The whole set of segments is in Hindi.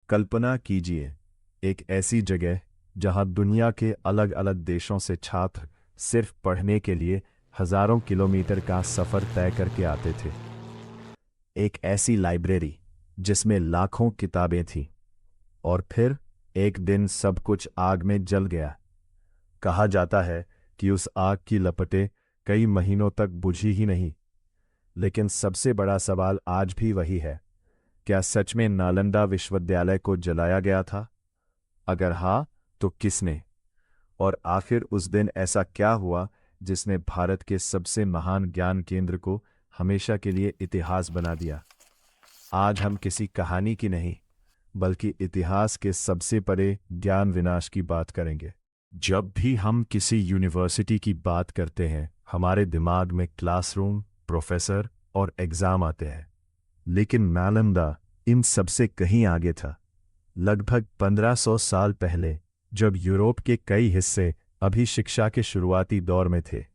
कल्पना कीजिए, एक ऐसी जगह जहां दुनिया के अलग अलग देशों से छात्र सिर्फ पढ़ने के लिए हजारों किलोमीटर का सफर तय करके आते थे। एक ऐसी लाइब्रेरी जिसमें लाखों किताबें थीं। और फिर एक दिन सब कुछ आग में जल गया। कहा जाता है कि उस आग की लपटें कई महीनों तक बुझी ही नहीं। लेकिन सबसे बड़ा सवाल आज भी वही है, क्या सच में नालंदा विश्वविद्यालय को जलाया गया था? अगर हाँ, तो किसने? और आखिर उस दिन ऐसा क्या हुआ जिसने भारत के सबसे महान ज्ञान केंद्र को हमेशा के लिए इतिहास बना दिया? आज हम किसी कहानी की नहीं, बल्कि इतिहास के सबसे परे ज्ञान विनाश की बात करेंगे। जब भी हम किसी यूनिवर्सिटी की बात करते हैं, हमारे दिमाग में क्लासरूम, प्रोफेसर और एग्जाम आते हैं। लेकिन नालंदा इन सबसे कहीं आगे था। लगभग 1500 साल पहले, जब यूरोप के कई हिस्से अभी शिक्षा के शुरुआती दौर में थे,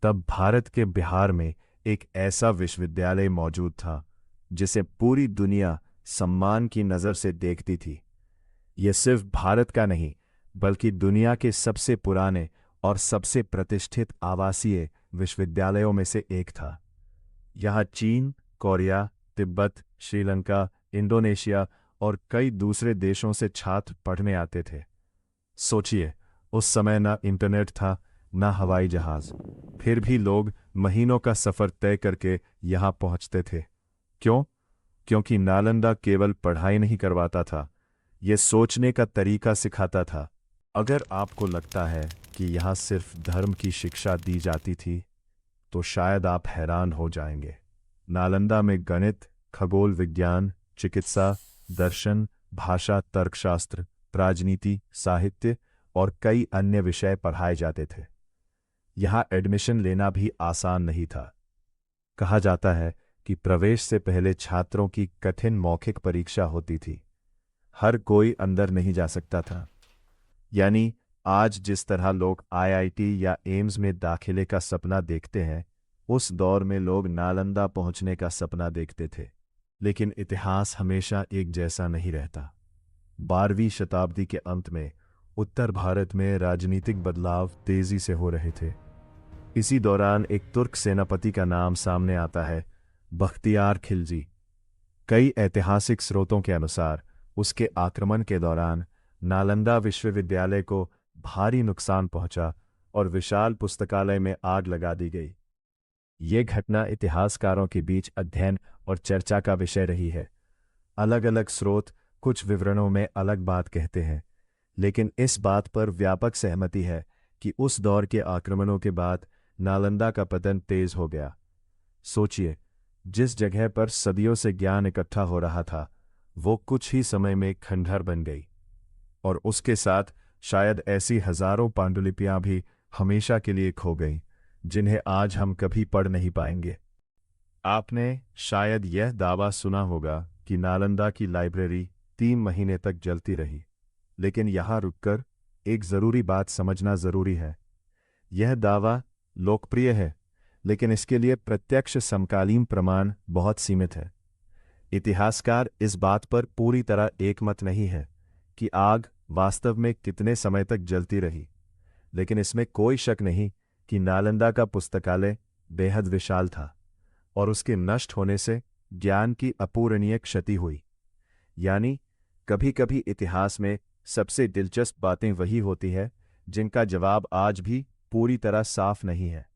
तब भारत के बिहार में एक ऐसा विश्वविद्यालय मौजूद था जिसे पूरी दुनिया सम्मान की नज़र से देखती थी। यह सिर्फ भारत का नहीं, बल्कि दुनिया के सबसे पुराने और सबसे प्रतिष्ठित आवासीय विश्वविद्यालयों में से एक था। यहाँ चीन, कोरिया, तिब्बत, श्रीलंका, इंडोनेशिया और कई दूसरे देशों से छात्र पढ़ने आते थे। सोचिए, उस समय ना इंटरनेट था, ना हवाई जहाज, फिर भी लोग महीनों का सफ़र तय करके यहाँ पहुँचते थे। क्यों? क्योंकि नालंदा केवल पढ़ाई नहीं करवाता था, ये सोचने का तरीका सिखाता था। अगर आपको लगता है कि यहाँ सिर्फ धर्म की शिक्षा दी जाती थी, तो शायद आप हैरान हो जाएंगे। नालंदा में गणित, खगोल विज्ञान, चिकित्सा, दर्शन, भाषा, तर्कशास्त्र, राजनीति, साहित्य और कई अन्य विषय पढ़ाए जाते थे। यहाँ एडमिशन लेना भी आसान नहीं था। कहा जाता है कि प्रवेश से पहले छात्रों की कठिन मौखिक परीक्षा होती थी। हर कोई अंदर नहीं जा सकता था। यानी आज जिस तरह लोग आईआईटी या एम्स में दाखिले का सपना देखते हैं, उस दौर में लोग नालंदा पहुंचने का सपना देखते थे। लेकिन इतिहास हमेशा एक जैसा नहीं रहता। 12वीं शताब्दी के अंत में उत्तर भारत में राजनीतिक बदलाव तेजी से हो रहे थे। इसी दौरान एक तुर्क सेनापति का नाम सामने आता है, बख्तियार खिलजी। कई ऐतिहासिक स्रोतों के अनुसार उसके आक्रमण के दौरान नालंदा विश्वविद्यालय को भारी नुकसान पहुंचा और विशाल पुस्तकालय में आग लगा दी गई। ये घटना इतिहासकारों के बीच अध्ययन और चर्चा का विषय रही है। अलग अलग स्रोत कुछ विवरणों में अलग बात कहते हैं, लेकिन इस बात पर व्यापक सहमति है कि उस दौर के आक्रमणों के बाद नालंदा का पतन तेज हो गया। सोचिए, जिस जगह पर सदियों से ज्ञान इकट्ठा हो रहा था, वो कुछ ही समय में खंडहर बन गई। और उसके साथ शायद ऐसी हजारों पांडुलिपियां भी हमेशा के लिए खो गईं, जिन्हें आज हम कभी पढ़ नहीं पाएंगे। आपने शायद यह दावा सुना होगा कि नालंदा की लाइब्रेरी 3 महीने तक जलती रही। लेकिन यहाँ रुककर एक ज़रूरी बात समझना ज़रूरी है। यह दावा लोकप्रिय है, लेकिन इसके लिए प्रत्यक्ष समकालीन प्रमाण बहुत सीमित है। इतिहासकार इस बात पर पूरी तरह एकमत नहीं है कि आग वास्तव में कितने समय तक जलती रही। लेकिन इसमें कोई शक नहीं कि नालंदा का पुस्तकालय बेहद विशाल था और उसके नष्ट होने से ज्ञान की अपूरणीय क्षति हुई। यानी कभी-कभी इतिहास में सबसे दिलचस्प बातें वही होती है जिनका जवाब आज भी पूरी तरह साफ नहीं है।